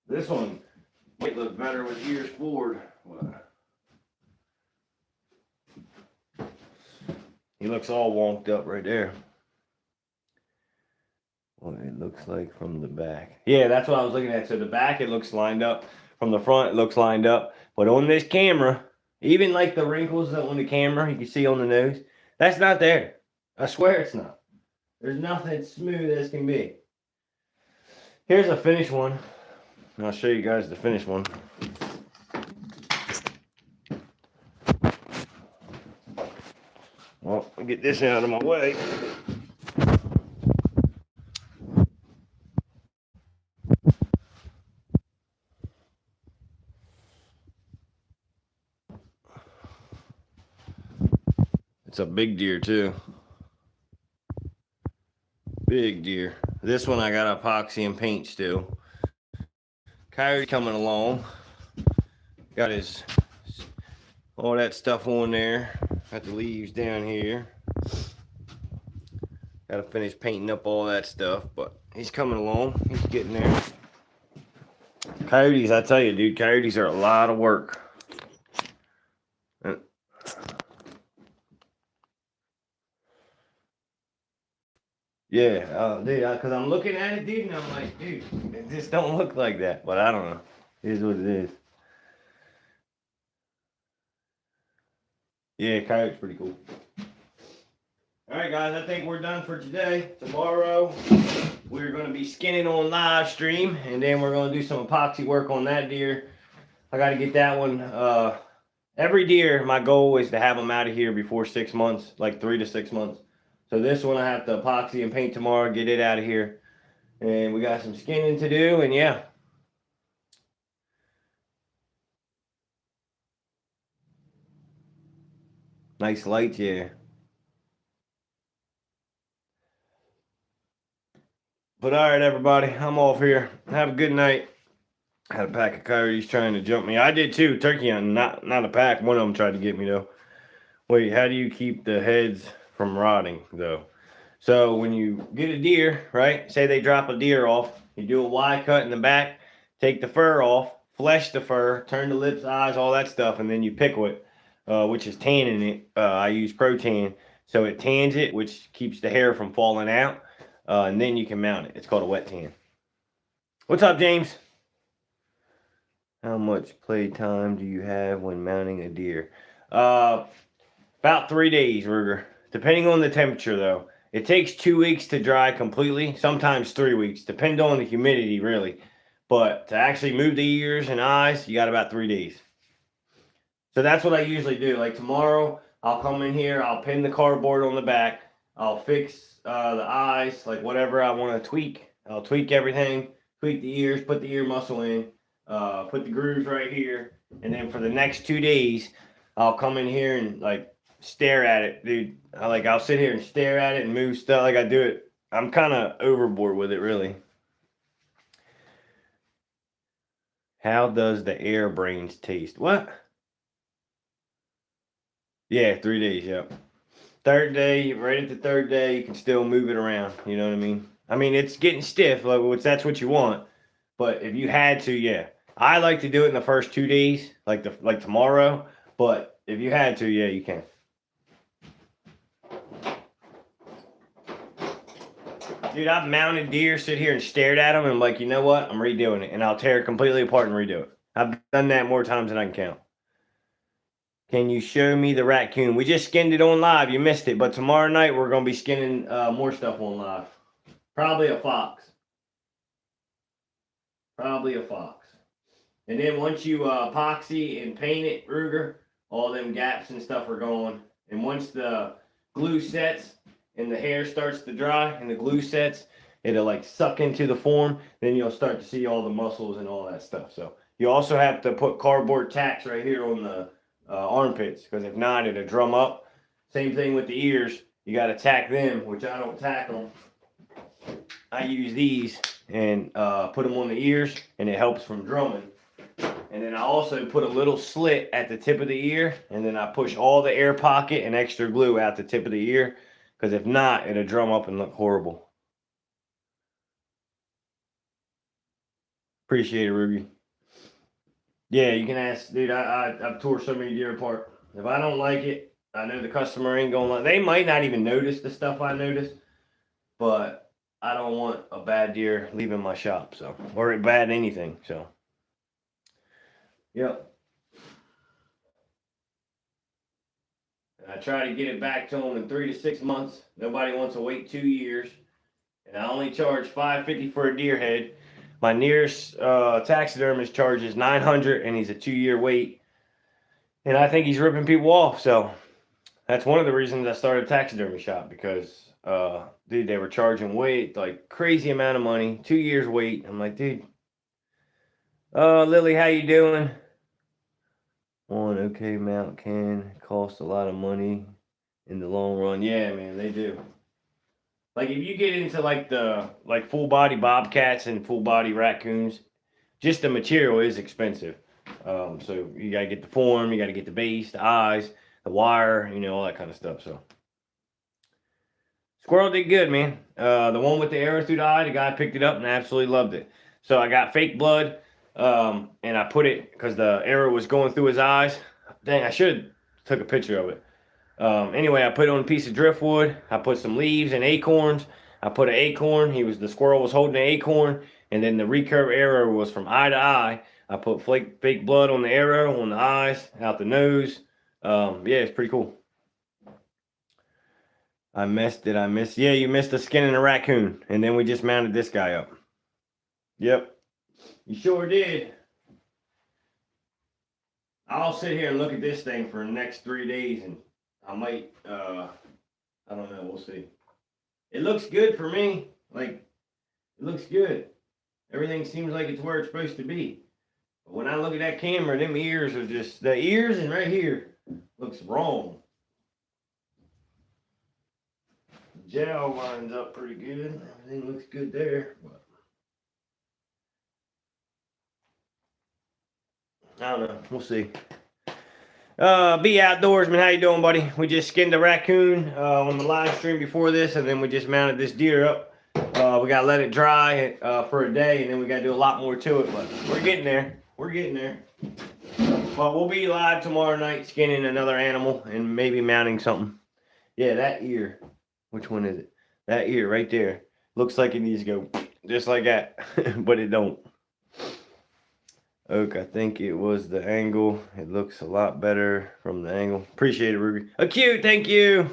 This one might look better with ears forward. He looks all wonked up right there. What it looks like from the back. Yeah, that's what I was looking at. So the back, it looks lined up. From the front, it looks lined up. But on this camera, even like the wrinkles on the camera, you can see on the nose, that's not there. I swear it's not. There's nothing smooth as can be. Here's a finished one. I'll show you guys the finished one. Well, I'll get this out of my way. It's a big deer too. Big deer. This one I got epoxy and paint still. Coyote coming along. Got his all that stuff on there. Got the leaves down here. Got to finish painting up all that stuff, but he's coming along. He's getting there. Coyotes, I tell you, dude, coyotes are a lot of work. Yeah, dude, because I'm looking at it, dude, and I'm like, dude, it just don't look like that. But I don't know. It is what it is. Yeah, coyote's pretty cool. All right, guys, I think we're done for today. Tomorrow, we're going to be skinning on live stream, and then we're going to do some epoxy work on that deer. I got to get that one. Every deer, my goal is to have them out of here before 6 months, like 3 to 6 months. So this one I have to epoxy and paint tomorrow, get it out of here. And we got some skinning to do, and yeah. Nice lights, yeah. But all right, everybody, I'm off here. Have a good night. I had a pack of coyotes trying to jump me. I did too, turkey hunting, not a pack. One of them tried to get me though. Wait, how do you keep the heads from rotting though? So when you get a deer, right? Say they drop a deer off, you do a Y cut in the back, take the fur off, flesh the fur, turn the lips, eyes, all that stuff, and then you pickle it, which is tanning it. I use Pro Tan, so it tans it, which keeps the hair from falling out, and then you can mount it. It's called a wet tan. What's up, James? How much play time do you have when mounting a deer? About 3 days, Ruger. Depending on the temperature, though. It takes 2 weeks to dry completely, sometimes 3 weeks, depending on the humidity, really. But to actually move the ears and eyes, you got about 3 days. So that's what I usually do. Like tomorrow, I'll come in here, I'll pin the cardboard on the back, I'll fix the eyes, like whatever I want to tweak. I'll tweak everything, tweak the ears, put the ear muscle in, put the grooves right here, and then for the next 2 days, I'll come in here and like stare at it, dude. I'll sit here and stare at it and move stuff. Like I do it. I'm kind of overboard with it, really. How does the air brains taste? What? Yeah, 3 days. Yep. Third day, right at the third day, you can still move it around. You know what I mean? I mean, it's getting stiff, like which that's what you want. But if you had to, yeah, I like to do it in the first 2 days, like tomorrow. But if you had to, yeah, you can. Dude, I've mounted deer, sit here and stared at them, and I'm like, you know what? I'm redoing it, and I'll tear it completely apart and redo it. I've done that more times than I can count. Can you show me the raccoon? We just skinned it on live. You missed it, but tomorrow night we're gonna be skinning more stuff on live. Probably a fox. Probably a fox. And then once you epoxy and paint it, Ruger, all them gaps and stuff are gone. And once the glue sets and the hair starts to dry and the glue sets, it'll like suck into the form. Then you'll start to see all the muscles and all that stuff. So you also have to put cardboard tacks right here on the armpits, because if not, it'll drum up. Same thing with the ears. You got to tack them, which I don't tack them. I use these and put them on the ears, and it helps from drumming. And then I also put a little slit at the tip of the ear, and then I push all the air pocket and extra glue out the tip of the ear, because if not, it'll drum up and look horrible. Appreciate it, Ruby. Yeah, you can ask, dude. I've tore so many deer apart. If I don't like it, I know the customer ain't gonna like. They might not even notice the stuff I notice, but I don't want a bad deer leaving my shop, so, or a bad anything. So, yep. I try to get it back to them in 3 to 6 months. Nobody wants to wait 2 years, and I only charge $550 for a deer head. My nearest taxidermist charges $900, and he's a 2-year wait. And I think he's ripping people off. So that's one of the reasons I started a taxidermy shop, because dude, they were charging like crazy amount of money, 2 years wait. I'm like, dude, Lily, how you doing? One okay mount can cost a lot of money in the long run. Yeah, man, they do. Like if you get into like the full body bobcats and full body raccoons, just the material is expensive. So you gotta get the form, you gotta get the base, the eyes, the wire, all that kind of stuff. So squirrel did good, man. The one with the arrow through the eye, the guy picked it up and absolutely loved it. So I got fake blood, and I put it, because the arrow was going through his eyes. Dang, I should have took a picture of it. Anyway, I put it on a piece of driftwood. I put some leaves and acorns. I put an acorn. The squirrel was holding an acorn, and then the recurve arrow was from eye to eye. I put fake blood on the arrow, on the eyes, out the nose. Yeah, it's pretty cool. I missed. Yeah, you missed the skin in a raccoon, and then we just mounted this guy up. Yep, you sure did. I'll sit here and look at this thing for the next 3 days, and I might, I don't know, we'll see. It looks good for me. Like, it looks good. Everything seems like it's where it's supposed to be. But when I look at that camera, them ears are just, the ears and right here looks wrong. The jowl lines up pretty good. Everything looks good there. But I don't know. We'll see. Be Outdoorsman, how you doing, buddy? We just skinned a raccoon on the live stream before this, and then we just mounted this deer up. We gotta let it dry for a day, and then we gotta do a lot more to it, but we're getting there. We're getting there. But we'll be live tomorrow night skinning another animal and maybe mounting something. Yeah, that ear. Which one is it? That ear right there. Looks like it needs to go just like that, but it don't. Oak, I think it was the angle. It looks a lot better from the angle. Appreciate it, Ruby. Acute, thank you.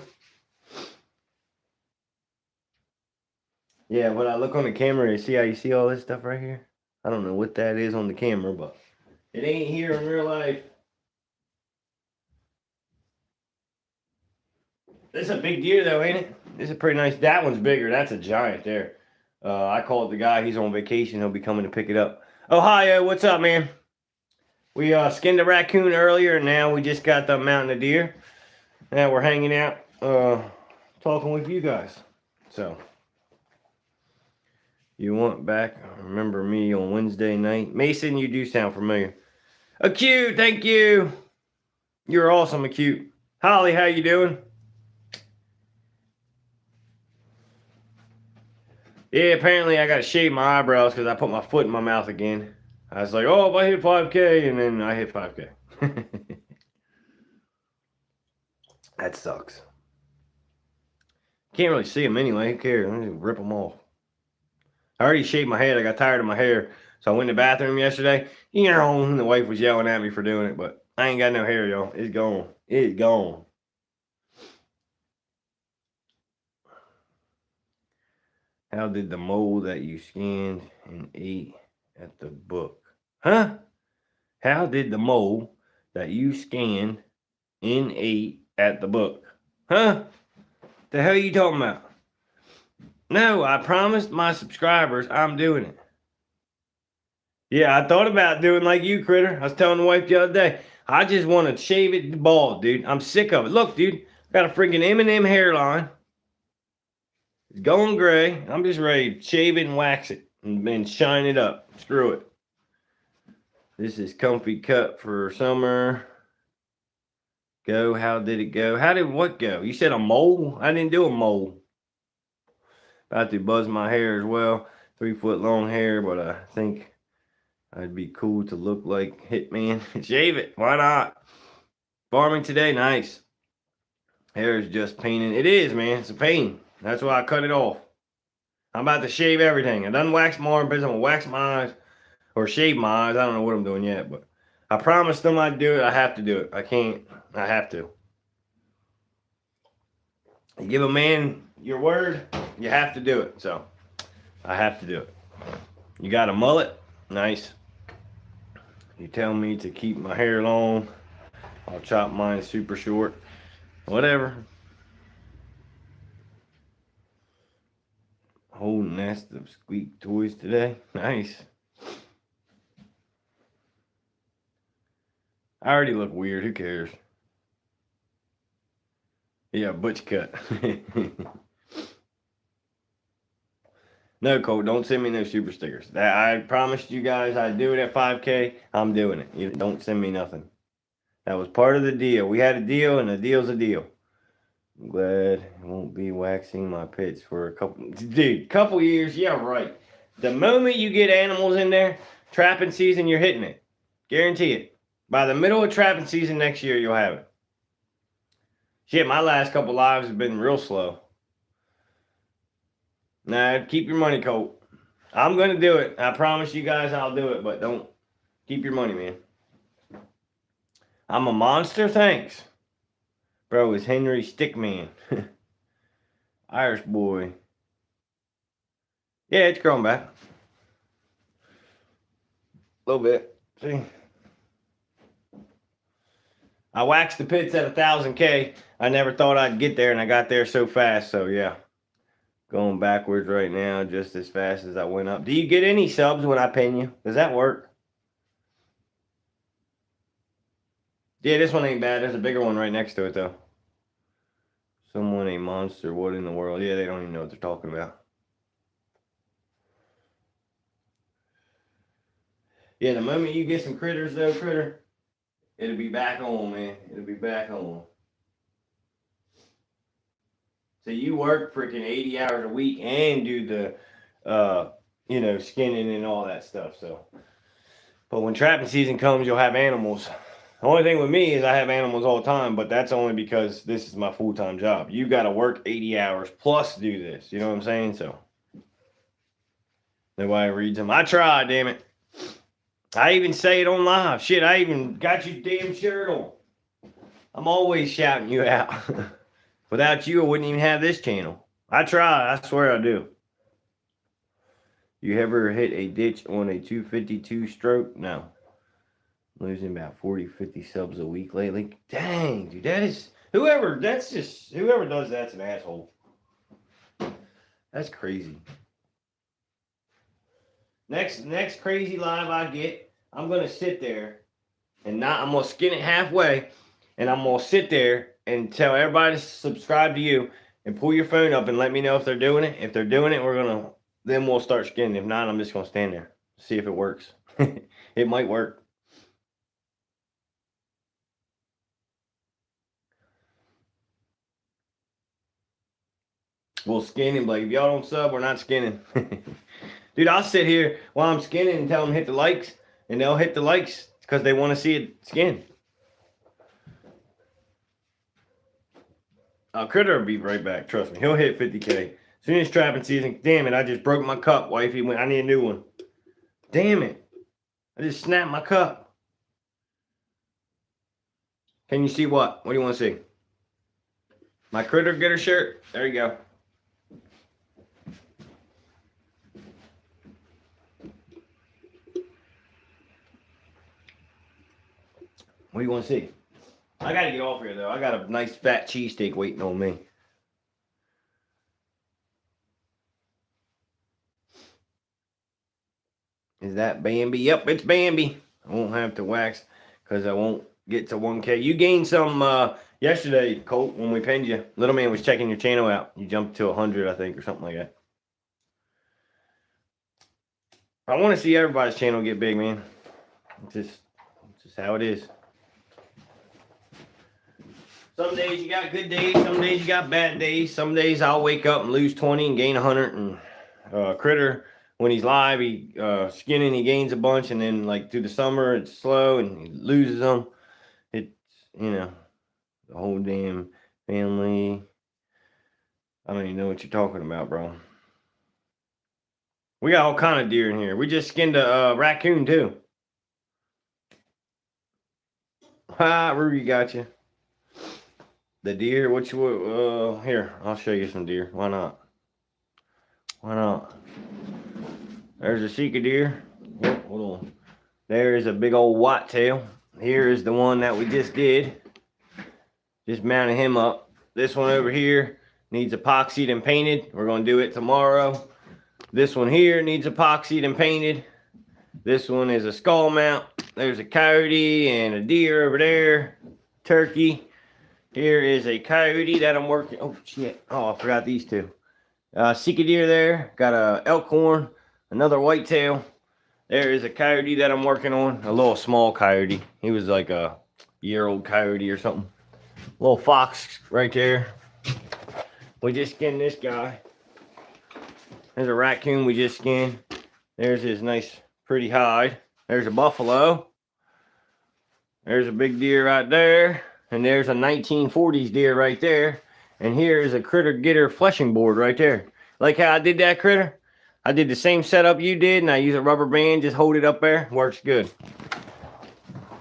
Yeah, when I look on the camera, you see how you see all this stuff right here? I don't know what that is on the camera, but it ain't here in real life. This is a big deer though, ain't it? This is pretty nice. That one's bigger. That's a giant there. I called the guy. He's on vacation. He'll be coming to pick it up. Ohio, what's up, man? We skinned a raccoon earlier, and now we just got the mountain of deer. Now we're hanging out, talking with you guys. So, you want back? Remember me on Wednesday night? Mason, you do sound familiar. Acute, thank you. You're awesome, Acute. Holly, how you doing? Yeah, apparently I got to shave my eyebrows because I put my foot in my mouth again. I was like, oh, if I hit 5K, and then I hit 5K. That sucks. Can't really see them anyway. Who cares? I'm just rip them off. I already shaved my head. I got tired of my hair. So I went to the bathroom yesterday. And the wife was yelling at me for doing it. But I ain't got no hair, y'all. It's gone. It's gone. How did the mole that you skinned and ate at the book? Huh? How did the mole that you scanned and ate at the book? Huh? The hell are you talking about? No, I promised my subscribers I'm doing it. Yeah, I thought about doing like you, Critter. I was telling the wife the other day, I just want to shave it bald, dude. I'm sick of it. Look, dude, I got a freaking M&M hairline. It's going gray. I'm just ready to shave it and wax it. and then shine it up. Screw it. This is comfy cut for summer. Go. How did it go? How did what go? You said a mole? I didn't do a mole. About to buzz my hair as well. 3 foot long hair, but I think I'd be cool to look like Hitman. Shave it. Why not? Farming today, nice. Hair is just paining. It is, man. It's a pain. That's why I cut it off. I'm about to shave everything. I done waxed my armpits. I'm gonna wax my eyes or shave my eyes. I don't know what I'm doing yet, but I promised them I'd do it. I have to do it. I can't. I have to. You give a man your word, you have to do it. So I have to do it. You got a mullet? Nice. You tell me to keep my hair long, I'll chop mine super short. Whatever. Whole nest of squeak toys today. Nice. I already look weird. Who cares? Yeah, butch cut. No, Colt, don't send me no super stickers. I promised you guys I'd do it at 5K. I'm doing it. You don't send me nothing. That was part of the deal. We had a deal, and the deal's a deal. I'm glad I won't be waxing my pits for a couple years. Yeah, right. The moment you get animals in there, trapping season, you're hitting it. Guarantee it. By the middle of trapping season next year, you'll have it. Shit, my last couple lives have been real slow. Nah, keep your money, Colt. I'm going to do it. I promise you guys I'll do it, but don't keep your money, man. I'm a monster? Thanks. Bro, is Henry Stickman. Irish boy. Yeah, it's growing back. A little bit. See? I waxed the pits at 1,000K. I never thought I'd get there, and I got there so fast, so yeah. Going backwards right now just as fast as I went up. Do you get any subs when I pin you? Does that work? Yeah, this one ain't bad. There's a bigger one right next to it, though. Someone a monster. What in the world? Yeah, they don't even know what they're talking about. Yeah, the moment you get some critters, though, critter, it'll be back on, man. It'll be back on. So you work freaking 80 hours a week and do the, skinning and all that stuff. So, but when trapping season comes, you'll have animals. The only thing with me is I have animals all the time, but that's only because this is my full-time job. You got to work 80 hours plus do this. You know what I'm saying? So nobody reads them. I try, damn it. I even say it on live. Shit, I even got your damn shirt on. I'm always shouting you out. Without you, I wouldn't even have this channel. I try. I swear I do. You ever hit a ditch on a 252 stroke? No. Losing about 40, 50 subs a week lately. Dang, dude, whoever does that's an asshole. That's crazy. Next crazy live I get, I'm gonna sit there I'm gonna skin it halfway, and I'm gonna sit there and tell everybody to subscribe to you and pull your phone up and let me know if they're doing it. If they're doing it, then we'll start skinning. If not, I'm just gonna stand there, see if it works. It might work. We'll skin him. Like, if y'all don't sub, we're not skinning. Dude, I'll sit here while I'm skinning and tell them hit the likes, and they'll hit the likes because they want to see it skin. Critter will be right back. Trust me. He'll hit 50K. As soon as trapping season, damn it, I just broke my cup, wifey. I need a new one. Damn it. I just snapped my cup. Can you see what? What do you want to see? My critter getter shirt? There you go. What do you want to see? I got to get off here, though. I got a nice fat cheesesteak waiting on me. Is that Bambi? Yep, it's Bambi. I won't have to wax because I won't get to 1K. You gained some yesterday, Colt, when we pinned you. Little man was checking your channel out. You jumped to 100, I think, or something like that. I want to see everybody's channel get big, man. It's just how it is. Some days you got good days, some days you got bad days. Some days I'll wake up and lose 20 and gain 100. And Critter, when he's live, he skinning, he gains a bunch, and then like through the summer it's slow and he loses them. It's, you know, the whole damn family. I don't even know what you're talking about, bro. We got all kind of deer in here. We just skinned a raccoon too. Ha, Rudy got you. The deer, here, I'll show you some deer. Why not? Why not? There's a Sika deer. Yep, hold on. There is a big old whitetail. Here is the one that we just did. Just mounted him up. This one over here needs epoxied and painted. We're going to do it tomorrow. This one here needs epoxied and painted. This one is a skull mount. There's a coyote and a deer over there. Turkey. Here is a coyote that I'm working. Oh, shit. Oh, I forgot these two. Sika deer there. Got a elk horn. Another whitetail. There is a coyote that I'm working on. A little small coyote. He was like a year-old coyote or something. Little fox right there. We just skinned this guy. There's a raccoon we just skinned. There's his nice, pretty hide. There's a buffalo. There's a big deer right there. And there's a 1940s deer right there. And here is a critter getter fleshing board right there. Like how I did that critter? I did the same setup you did, and I use a rubber band, just hold it up there. Works good.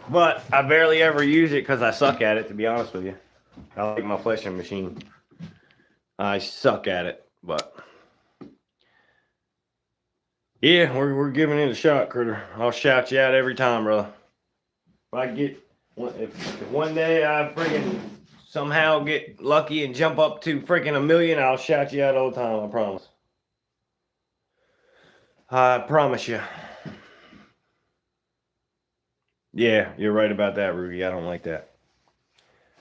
But I barely ever use it because I suck at it, to be honest with you. I like my fleshing machine. I suck at it, but yeah, we're giving it a shot, critter. I'll shout you out every time, brother. If I get, if one day I freaking somehow get lucky and jump up to freaking 1 million, I'll shout you out all the time. I promise. I promise you. Yeah, you're right about that, Rudy. I don't like that.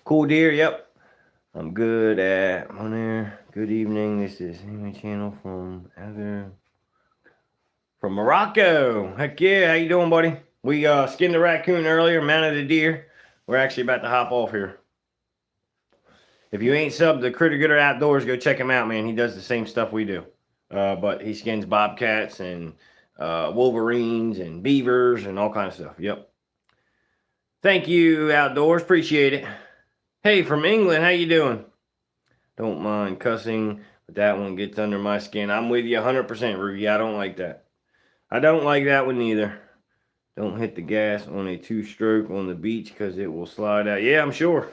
Cool deer, yep. I'm good at on there. Good evening. This is my channel from Morocco. Heck yeah, how you doing, buddy? We skinned a raccoon earlier, mounted a deer. We're actually about to hop off here. If you ain't subbed to Critter Getter Outdoors, go check him out, man. He does the same stuff we do. But he skins bobcats and wolverines and beavers and all kinds of stuff. Yep. Thank you, Outdoors. Appreciate it. Hey, from England, how you doing? Don't mind cussing, but that one gets under my skin. I'm with you 100%, Rudy. I don't like that. I don't like that one either. Don't hit the gas on a two-stroke on the beach because it will slide out. Yeah, I'm sure.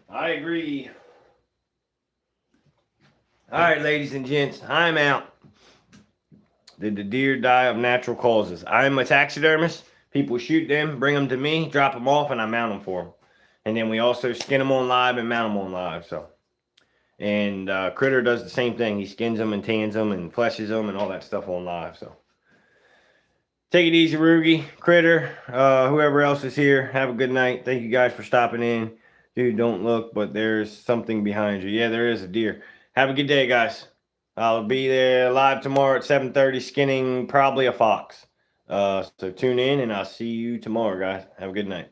I agree. All right, ladies and gents, I'm out. Did the deer die of natural causes? I'm a taxidermist. People shoot them, bring them to me, drop them off, and I mount them for them. And then we also skin them on live and mount them on live. So, and Critter does the same thing. He skins them and tans them and fleshes them and all that stuff on live. So, take it easy, Rugi, Critter, whoever else is here. Have a good night. Thank you guys for stopping in. Dude, don't look, but there's something behind you. Yeah, there is a deer. Have a good day, guys. I'll be there live tomorrow at 7:30, skinning probably a fox. So tune in, and I'll see you tomorrow, guys. Have a good night.